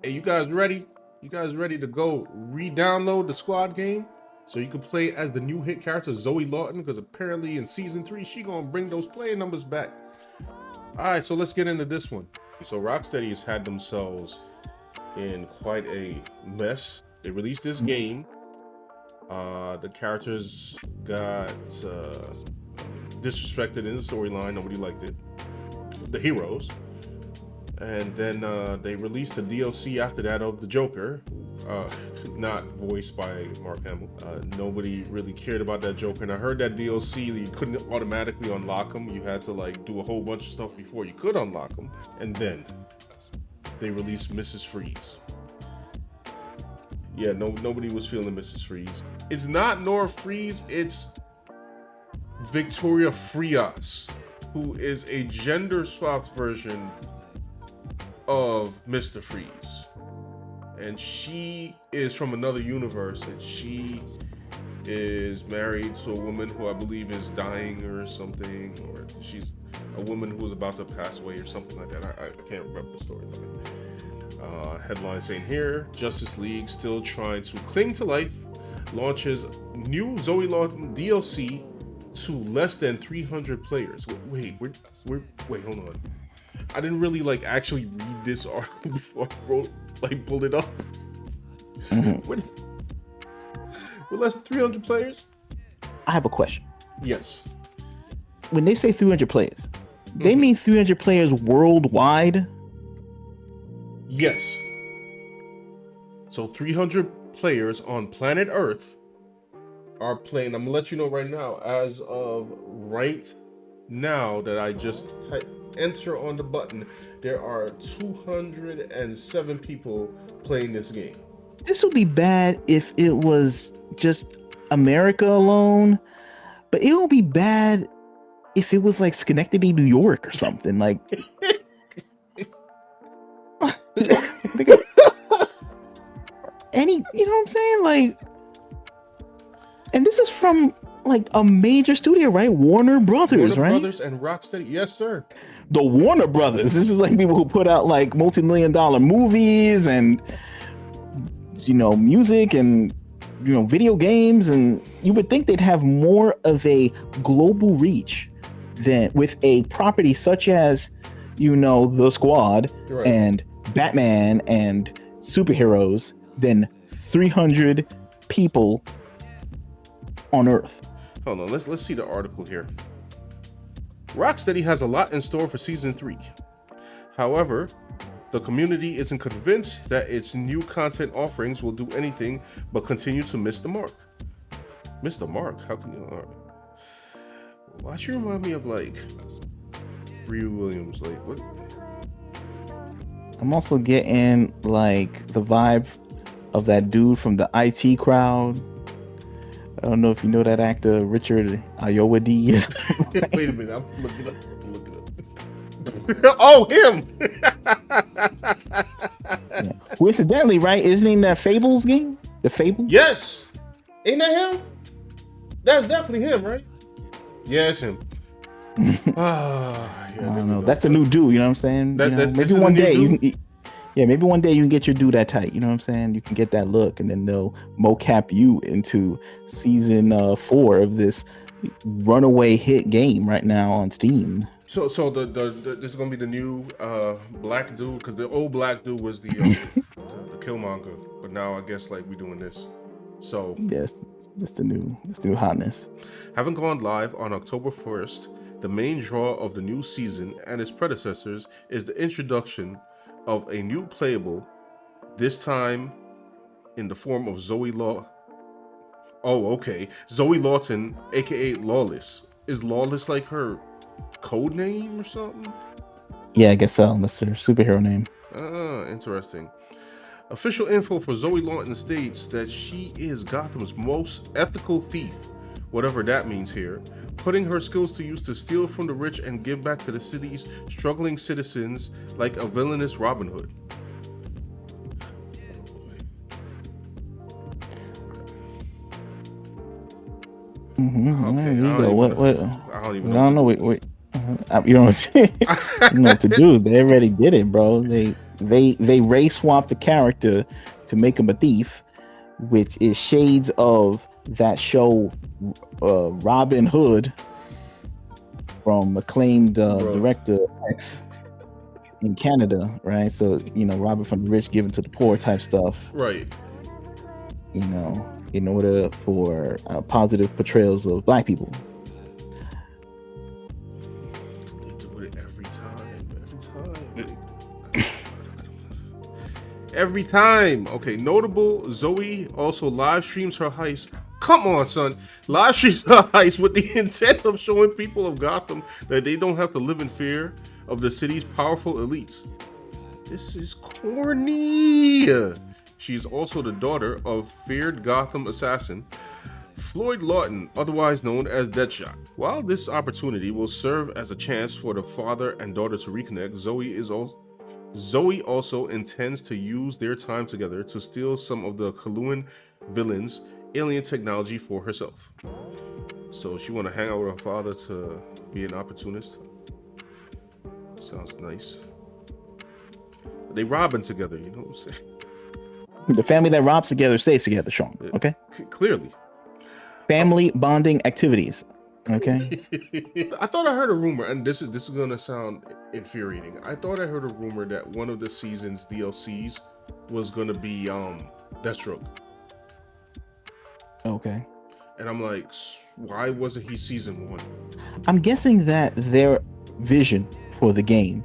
Hey, you guys ready? You guys ready to go re-download the squad game so you can play as the new hit character Zoe Lawton? Because apparently in season 3 she gonna bring those player numbers back. All right, so let's get into this one. So Rocksteady has had themselves in quite a mess. They released this game. The characters got disrespected in the storyline. Nobody liked it. The heroes. And then they released a DLC after that of the Joker, not voiced by Mark Hamill. Nobody really cared about that Joker, and I heard that DLC you couldn't automatically unlock him. You had to like do a whole bunch of stuff before you could unlock him. And then they released Mrs. Freeze. Yeah, nobody was feeling Mrs. Freeze. It's not Nora Fries, it's Victoria Frias, who is a gender swapped version of Mr. Freeze. And she is from another universe, and she is married to a woman who I believe is dying or something, or she's a woman who is about to pass away or something like that. I can't remember the story. Headline saying here, Justice League still trying to cling to life, launches new Zoe Lawton DLC to less than 300 players. Wait, hold on. I didn't really like actually read this article before I pulled it up. We're less than 300 players? I have a question. Yes. When they say 300 players, they mean 300 players worldwide? Yes. So 300 players on planet Earth are playing. I'm gonna let you know right now, as of right now that I just enter on the button, there are 207 people playing this game. This would be bad if it was just America alone, but it would be bad if it was like Schenectady, New York or something. Like any, you know what I'm saying? Like, and this is from like a major studio, right? Warner Brothers, Warner right? Brothers and Rocksteady. Yes, sir. The Warner Brothers. This is like people who put out like multi-million-dollar movies and, you know, music and, you know, video games, and you would think they'd have more of a global reach than with a property such as, you know, The Squad and Batman and superheroes than 300 people on Earth. Hold on, let's see the article here. Rocksteady has a lot in store for season 3. However, the community isn't convinced that its new content offerings will do anything but continue to miss the mark. Miss the mark? How can you? Why should you remind me of like Ryu Williams? Like what? I'm also getting like the vibe of that dude from the IT Crowd. I don't know if you know that actor, Richard Ayoade. Wait a minute, I'm looking it up. Oh, him! Yeah. Who incidentally, right? Isn't he in that Fables game? The Fable? Yes! Ain't that him? That's definitely him, right? Yeah, it's him. I don't know. That's a new dude, you know what I'm saying? Maybe one day maybe one day you can get your dude that tight, you know what I'm saying? You can get that look, and then they'll mocap you into season 4 of this runaway hit game right now on Steam. So the this is gonna be the new black dude, because the old black dude was the Killmonger, but now I guess like we doing this. So yes, that's the new hotness. Having gone live on October 1st, the main draw of the new season and its predecessors is the introduction of a new playable, this time in the form of Zoe Zoe Lawton, aka Lawless. Is Lawless like her code name or something? Yeah, I guess so. That's her superhero name. Interesting. Official info for Zoe Lawton states that she is Gotham's most ethical thief, whatever that means here, putting her skills to use to steal from the rich and give back to the city's struggling citizens like a villainous Robin Hood. Okay, there you go. I don't know. Wait. You don't know what to do. They already did it, bro. They race swap the character to make him a thief, which is shades of that show Robin Hood from acclaimed director X in Canada, right? So, Robin from the rich giving to the poor type stuff. Right. In order for positive portrayals of black people. They do it every time. Every time. Okay, notable, Zoe also live streams her heist. Come on, son. Live streams her heist with the intent of showing people of Gotham that they don't have to live in fear of the city's powerful elites. This is corny. She's also the daughter of feared Gotham assassin Floyd Lawton, otherwise known as Deadshot. While this opportunity will serve as a chance for the father and daughter to reconnect, Zoe also intends to use their time together to steal some of the Kaluan villains' alien technology for herself. So she want to hang out with her father to be an opportunist. Sounds nice. They robbing together, you know what I'm saying? The family that robs together stays together, Sean. Okay? Clearly. Family bonding activities. Okay? I thought I heard a rumor, and this is gonna sound infuriating. I thought I heard a rumor that one of the season's DLCs was gonna be Deathstroke. Okay. And I'm like, why wasn't he season 1? I'm guessing that their vision for the game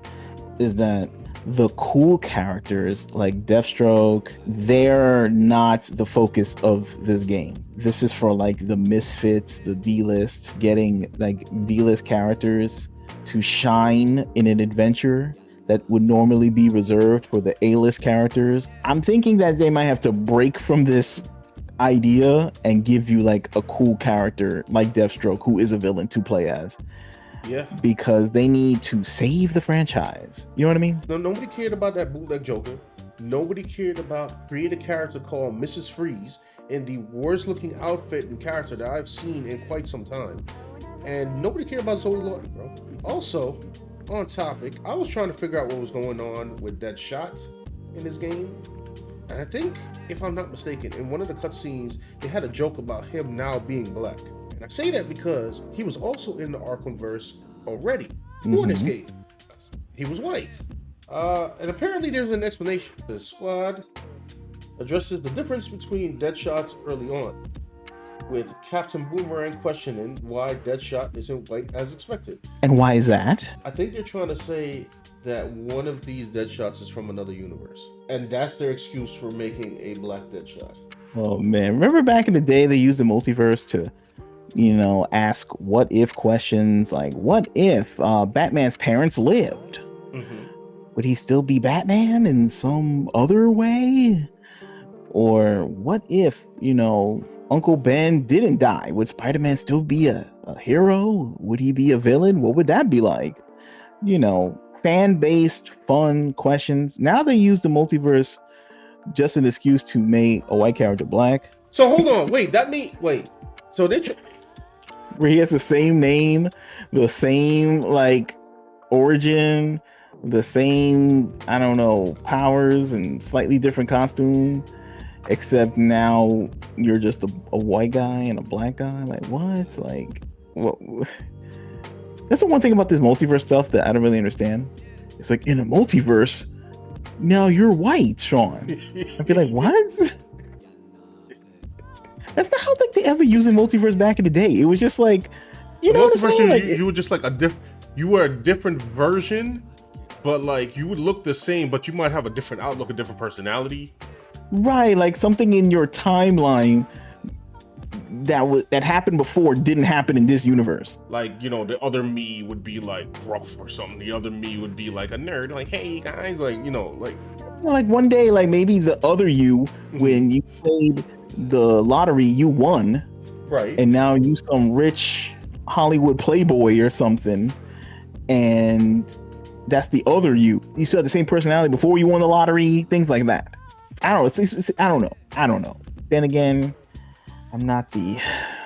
is that the cool characters like Deathstroke, they're not the focus of this game. This is for like the misfits, the D-list, getting like D-list characters to shine in an adventure that would normally be reserved for the A-list characters. I'm thinking that they might have to break from this idea and give you like a cool character like Deathstroke, who is a villain to play as. Yeah. Because they need to save the franchise. You know what I mean? No, nobody cared about that bootleg Joker. Nobody cared about create a character called Mrs. Freeze in the worst looking outfit and character that I've seen in quite some time. And nobody cared about Zoe Lawton, bro. Also, on topic, I was trying to figure out what was going on with Deadshot in this game. And I think, if I'm not mistaken, in one of the cutscenes, they had a joke about him now being black. And I say that because he was also in the Arkhamverse already for this game. He was white. And apparently there's an explanation. The squad addresses the difference between Deadshots early on, with Captain Boomerang questioning why Deadshot isn't white as expected. And why is that? I think they're trying to say that one of these Deadshots is from another universe. And that's their excuse for making a black Deadshot. Oh man, remember back in the day they used the multiverse to, ask what if questions, like what if Batman's parents lived? Would he still be Batman in some other way? Or what if, Uncle Ben didn't die? Would Spider-Man still be a hero? Would he be a villain? What would that be like? Fan-based, fun questions. Now they use the multiverse just an excuse to make a white character black. So hold on, So they where he has the same name, the same origin, the same powers and slightly different costume, except now you're just a white guy and a black guy. Like what? What? That's the one thing about this multiverse stuff that I don't really understand. It's like in a multiverse, now you're white, Sean. I'd be like, what? That's not how they ever used the multiverse back in the day. It was just like, you know what I'm saying? You were just like you were a different version, but you would look the same, but you might have a different outlook, a different personality. Right, like something in your timeline that happened before didn't happen in this universe. The other me would be gruff or something. The other me would be like a nerd, hey guys, one day, maybe the other you, when you played the lottery, you won, right? And now you some rich Hollywood playboy or something, and that's the other you. You still had the same personality before you won the lottery, things like that. I don't know. Then again, I'm not the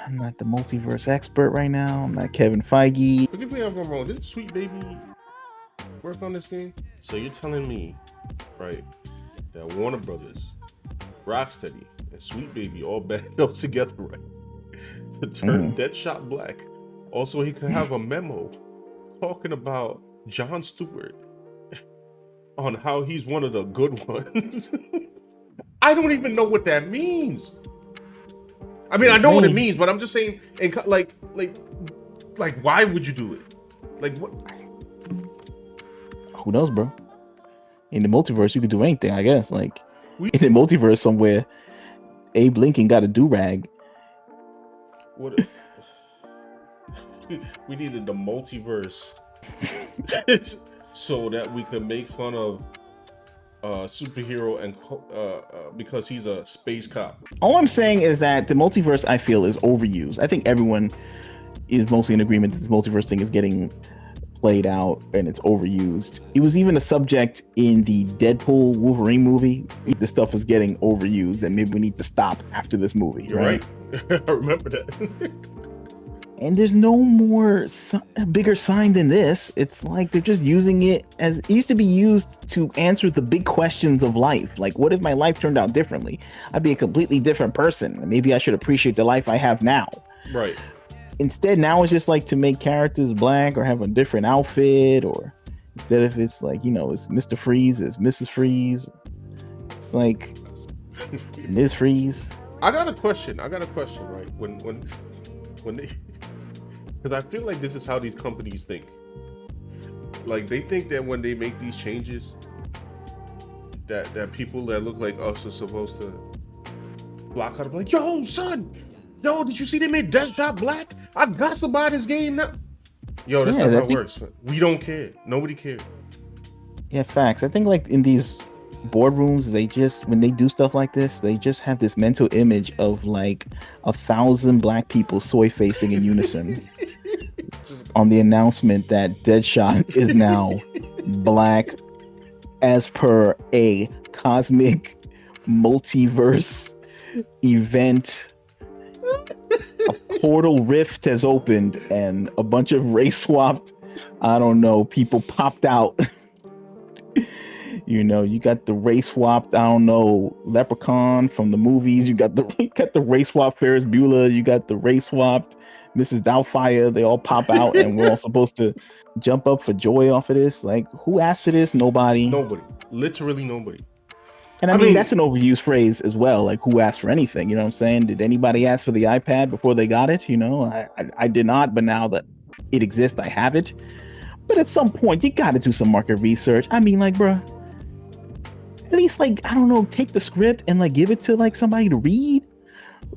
multiverse expert right now. I'm not Kevin Feige. Forgive me if I'm wrong. Didn't Sweet Baby work on this game? So you're telling me right? That Warner Brothers, Rocksteady, and Sweet Baby all banded up together, right, to turn Deadshot black. Also, he could have a memo talking about Jon Stewart on how he's one of the good ones. I don't even know what that means. I mean, I know what it means, but I'm just saying, like, why would you do it? Like, what? Who knows, bro? In the multiverse, you could do anything, I guess. Like, in the multiverse somewhere, Abe Lincoln got a do-rag. What? We needed the multiverse so that we could make fun of superhero and because he's a space cop. All I'm saying is that the multiverse, I feel, is overused. I think everyone is mostly in agreement that this multiverse thing is getting played out and it's overused. It was even a subject in the Deadpool Wolverine movie. This stuff is getting overused and maybe we need to stop after this movie. You're right. I remember that. And there's no more bigger sign than this. It's like they're just using it as it used to be used to answer the big questions of life. Like, what if my life turned out differently? I'd be a completely different person. Maybe I should appreciate the life I have now. Right. Instead, now it's just like to make characters black or have a different outfit, or instead of it's like, you know, it's Mr. Freeze, it's Mrs. Freeze. It's like Ms. Freeze. I got a question, right? When they, because I feel like this is how these companies think. Like, they think that when they make these changes, that people that look like us are supposed to block out, like, yo, son, yo, did you see they made Deadshot black? I got to buy this game now. Yo, that's not how it works. We don't care. Nobody cares. Yeah, facts. I think like in these boardrooms, they just, when they do stuff like this, they just have this mental image of like 1,000 black people soy facing in unison on the announcement that Deadshot is now black as per a cosmic multiverse event. A portal rift has opened and a bunch of race swapped, I don't know, people popped out. You know, you got the race swapped, I don't know, Leprechaun from the movies. You got the race swap Ferris Bueller. You got the race swapped Mrs. Doubtfire. They all pop out, and we're all supposed to jump up for joy off of this. Like, who asked for this? Nobody. Nobody. Literally nobody. And I mean, that's an overused phrase as well. Like, who asked for anything? You know what I'm saying? Did anybody ask for the iPad before they got it? You know, I did not, but now that it exists, I have it. But at some point, you got to do some market research. I mean, like, bro, at least, like, I don't know, take the script and like give it to like somebody to read.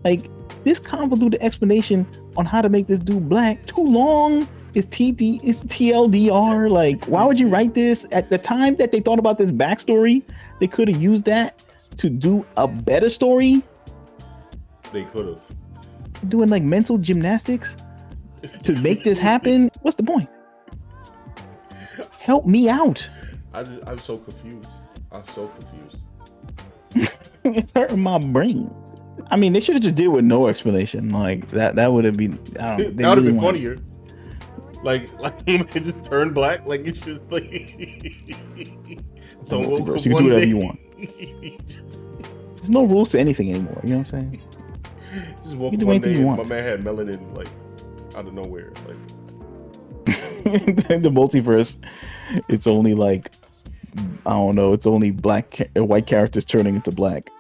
Like, this convoluted explanation on how to make this dude black too long. Is TLDR. Like, why would you write this at the time that they thought about this backstory? They could have used that to do a better story. They could have. Doing like mental gymnastics to make this happen. What's the point? Help me out. I'm so confused. It's hurting my brain. I mean, they should have just did with no explanation. Like that would have been. I don't know. That would have been funnier. Like when they just turn black. Like, it's just like. So you can do whatever you want. There's no rules to anything anymore. You know what I'm saying? Just woke up one day and my man had melanin like out of nowhere. Like the multiverse, it's only like, I don't know, it's only white characters turning into black,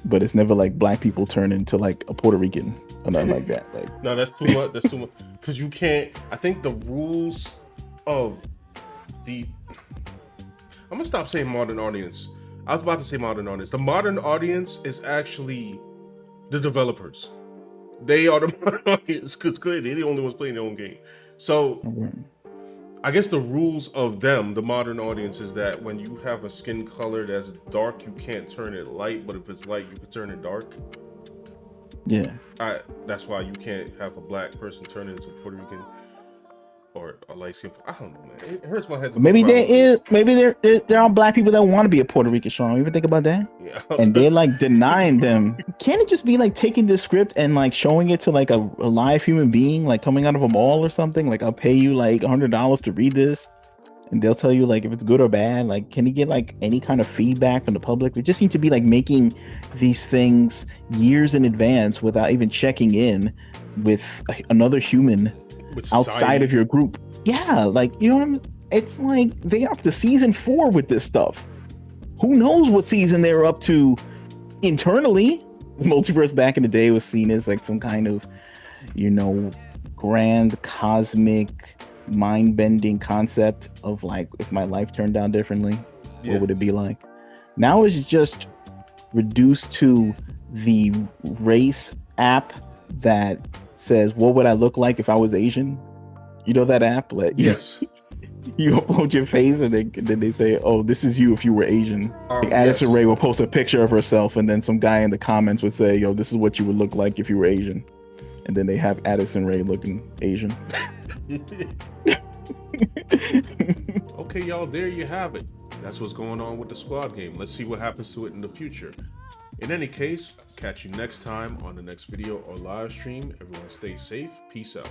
but it's never like black people turn into like a Puerto Rican or nothing like that. Like, no, that's too much. That's too much because you can't. I think the rules of the. I'm gonna stop saying modern audience. I was about to say modern audience. The modern audience is actually the developers. They are the modern audience because clearly they're the only ones playing their own game. So I guess the rules of them, the modern audience, is that when you have a skin color that's dark, you can't turn it light, but if it's light, you can turn it dark. Yeah. That's why you can't have a black person turn into Puerto Rican or a light skin. I don't know, man. It hurts my head. Maybe there are black people that want to be a Puerto Rican strong. You ever think about that? Yeah. And they're like denying them. Can't it just be like taking this script and like showing it to like a live human being, like coming out of a mall or something? Like, I'll pay you like $100 to read this. and they'll tell you like if it's good or bad. Like, can you get like any kind of feedback from the public? They just seem to be like making these things years in advance without even checking in with another human With outside society. of your group. Yeah, like, you know what I'm, it's like they up to season 4 with this stuff. Who knows what season they were up to internally? Multiverse back in the day was seen as like some kind of, you know, grand cosmic mind-bending concept of like, if my life turned out differently, what would it be like? Now it's just reduced to the race app that says, what would I look like if I was Asian? You know that app? Like, Yes. you upload your face and then they say, oh, this is you if you were Asian. Like Addison Yes. Rae will post a picture of herself and then some guy in the comments would say, yo, this is what you would look like if you were Asian. And then they have Addison Rae looking Asian. Okay, y'all, there you have it. That's what's going on with the squad game. Let's see what happens to it in the future. In any case, catch you next time on the next video or live stream. Everyone stay safe. Peace out.